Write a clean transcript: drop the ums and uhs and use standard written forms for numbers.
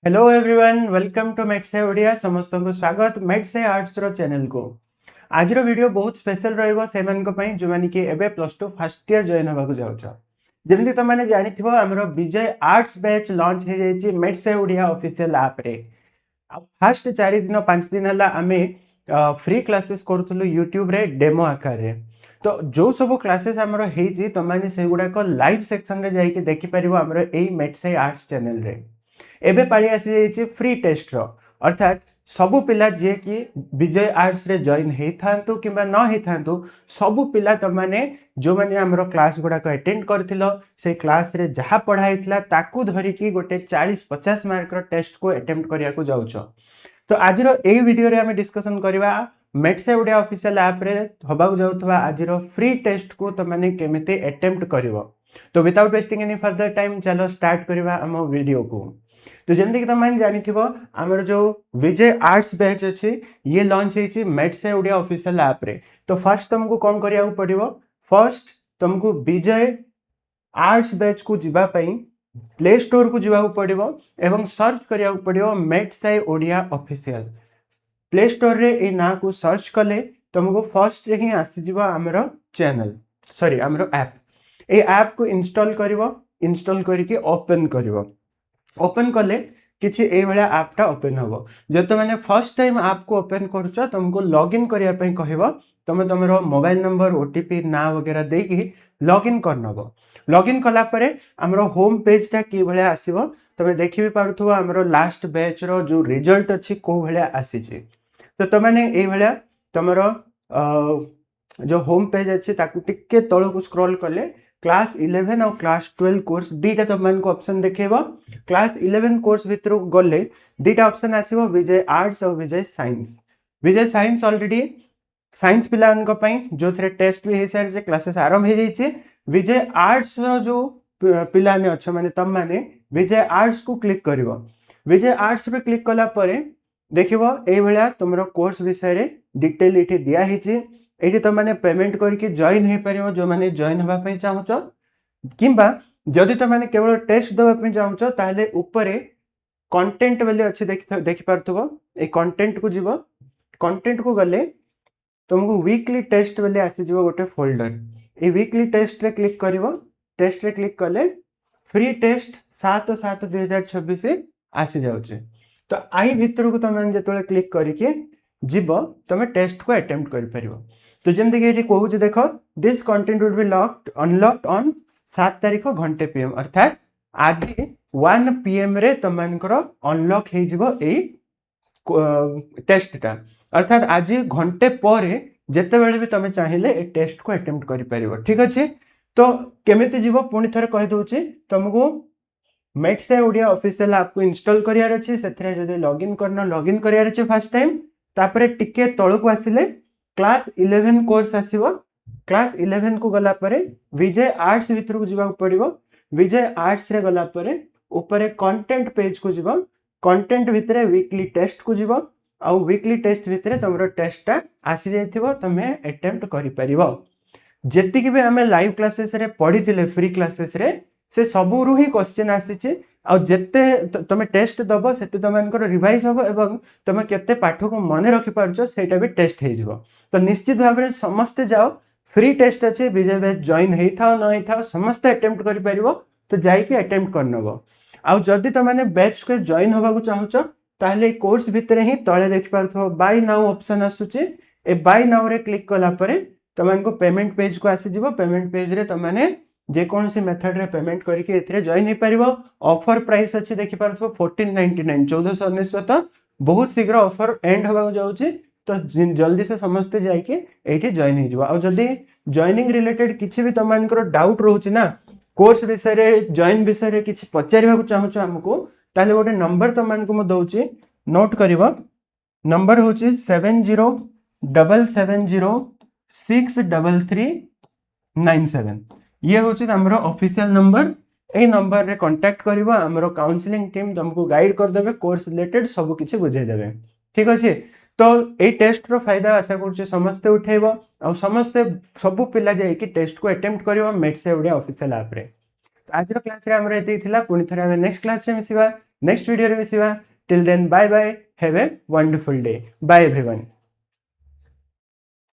Hello everyone welcome to मेट्से ओडिया समस्त को स्वागत मेट्से आर्ट्स रो चैनल को। आज रो वीडियो बहुत स्पेशल रहइबो सेमान को पई जो माने कि एबे प्लस 2 फर्स्ट ईयर जॉइन होबा को जाउछ। जेमति त माने जानिथिबो हमरो विजय आर्ट्स बैच लॉन्च हे जाईची मेट्से ओडिया ऑफिशियल ऐप रे। फर्स्ट 4 दिन 5 दिन हला आमे फ्री क्लासेस करथुलु YouTube रे डेमो आकार रे। तो जो सब क्लासेस हमरो हेजी त माने से गुडा को लाइव सेक्शन रे जाई के देखि परिबो हमरो एई मेट्से आर्ट्स चैनल रे। एबे पाली आसी जाइए फ्री टेस्ट रो अर्थात सबु पिला जे कि विजय आर्ट्स रे जॉइन हे थांतु किबा न हे थांतु सबु पिला त माने जो माने हमरो क्लास गुडा को अटेंड करथिलो से क्लास रे जहा पढाइथिला ताकू धरि कि गोटे 40-50 मार्क रो टेस्ट को अटेम्प्ट करिया को जाउछो। तो आज रो एई वीडियो रे हम डिस्कशन करबा मेट्से ओडिया ऑफिशियल ऐप रे होबा जाउतबा आज रो फ्री टेस्ट को त माने केमिते अटेम्प्ट करिवो। तो without wasting any further time चलो स्टार्ट करबा हम वीडियो को। तो जमती कि तुम जानी आमर जो विजय आर्ट्स बैच अच्छी ये लॉन्च होती मेट्से ओडिया ऑफिशियल ऐप रे। तो फर्स्ट तुमको कौन करिया पड़िबो फर्स्ट तुमको विजय आर्ट्स बैच को जीवा पई प्ले स्टोर को जीवा पड़िबो एवं सर्च करिया पड़िबो मेट्से ओडिया ऑफिशियल। प्ले स्टोर रे ए ना को सर्च कले तुमको फर्स्ट रे ही आसी जीवा हमरो चैनल सॉरी हमरो ऐप। ए ऐप को इंस्टॉल करिवो इंस्टॉल करके ओपन करिवो ओपन कले किछि ए भला ऐप टा ओपन हबो। जतो माने फर्स्ट टाइम ऐप को ओपन करछो तुमको लॉगिन करिया पई कहबो तुम तमरो मोबाइल नंबर ओटीपी ना वगैरह देकी लॉगिन करनबो। लॉगिन कला परे हमरो होम पेज टा की भला आसीबो तमे देखि भी पारुथबो हमरो लास्ट बैच रो जो रिजल्ट अछि को भला आसीछि। तो तमाने ए भला तमरो जो होम पेज अछि ताकू टिके तळ को स्क्रॉल कले क्लास 11 और क्लास 12 कोर्स दीटा तुम को ऑप्शन देखेबो। क्लास 11 कोर्स भितर गले दीटा ऑप्शन आसीबो विजय आर्ट्स और विजय साइंस। विजय साइंस ऑलरेडी साइंस पिलान को पई जो थरे टेस्ट भी हे सारे जे क्लासेस आरंभ हे जाइछे। विजय आर्ट्स रो जो पिलाने अच्छा माने तम माने विजय आर्ट्स को क्लिक करिवो। विजय आर्ट्स पे क्लिक कला परे देखिबो ए भलिया तुमरो कोर्स विषय रे डिटेल इठी दिया हिची। एठी तुम माने पेमेंट करके जॉइन हे परिबो जो माने जॉइन हबा पई चाहूचो किंबा जदि तुम माने केवल टेस्ट दबा पई चाहूचो ताले ऊपरे कंटेंट वाले अच्छे देखि पारथबो। ए कंटेंट को जीवो कंटेंट को गले तुमको वीकली टेस्ट वाले आसी जीवो गोटे फोल्डर। ए वीकली टेस्ट रे क्लिक करिवो टेस्ट रे क्लिक कले फ्री टेस्ट 7/7/2026 आसी जाउचे। तो आई भितर को तुम जेतोले क्लिक करके जीव तुम टेस्ट को अटेम्प्ट कर परिबो। तो जमते कि एठी कहूछ देखो this content would be locked unlocked on 7 तारिख घंटे पीएम अर्थात आज 1 पीएम रे तुमनकर अनलॉक हे जीवो ए टेस्ट टा अर्थात आज घंटे परे जेते बेले भी तुम चाहिले ए टेस्ट को अटेम्प्ट करि परिबो। ठीक अछि। तो केमिति जीवो पुनी थरे कहि दोछि तुमको मेट्से ओडिया ऑफिशियल ऐप को इंस्टॉल करियार अछि सेथरे जदि लॉगिन करना लॉगिन करियार अछि फर्स्ट टाइम तापरे टिके तळ को आसिले क्लास 11 कोर्स आसीबो। क्लास 11 को गला परे विजय आर्ट्स भितर को जीवा पड़िबो। विजय आर्ट्स रे गला परे ऊपरे कंटेंट पेज को जीवो कंटेंट भितरे वीकली टेस्ट को जीवो आ वीकली टेस्ट भितरे तमरो टेस्ट टा आसी जाइथिबो तमे अटेम्प्ट करि परिबो। जेति कि भी हमें लाइव क्लासेस रे पढी थिले फ्री क्लासेस रे से सबु रु ही क्वेश्चन आसीचे आ जेते तमे टेस्ट दबो सेते तमनकर रिवाइज होबो एवं तमे केते पाठ को मने रखि पारछो सेटा भी टेस्ट हे जिवो। तो निश्चित भाव रे समस्त जाओ फ्री टेस्ट अछि विजय बैच जॉइन हेई थाओ न हेई थाओ समस्त अटेम्प्ट करि परिबो। तो जाई के अटेम्प्ट करनबो आ जदि तमाने बैच को जॉइन होबा को चाहूचो ताले कोर्स भितरे ही तळे देखि पारथो बाय नाउ ऑप्शन आसुचे। ए बाय नाउ रे क्लिक कला परे तमनको पेमेंट पेज को आसी जिवो। पेमेंट पेज रे तमाने जे कौन सी मेथड रे पेमेंट करके एथरे जॉइन हे परिबो। ऑफर प्राइस अछि देखि पारथो 1499 1499 बहुत शीघ्र ऑफर एंड होबा जाउची। तो जल्दी से समस्त जाई के एठी जॉइन हे जिवो। आ जदी जॉइनिंग रिलेटेड किछि भी तमनकर डाउट रहउची ना कोर्स विषय रे जॉइन विषय रे किछि पचारिबा को चाहूचो हमको ताले गोटे नंबर तमनको म दउची नोट करिवो। नंबर होची 7077063397 ये होची हमरो ऑफिशियल नंबर। ए नंबर रे कांटेक्ट करिवो हमरो काउंसलिंग टीम तुमको गाइड कर देबे कोर्स रिलेटेड सब किछि बुझाई देबे। ठीक अछि। तो ए टेस्ट रो फायदा आशा करछु समस्त उठेबो आ समस्त सब पिला जाई कि टेस्ट को अटेम्प्ट करिवो मेट्से ओडिया ऑफिशियल ऐप रे। आज रो क्लास रे हमरो एते थिला पुनी थरे हम नेक्स्ट क्लास रे मिसिबा। नेक्स्ट वीडियो रे मिसिबा till then bye bye have a wonderful day bye everyone.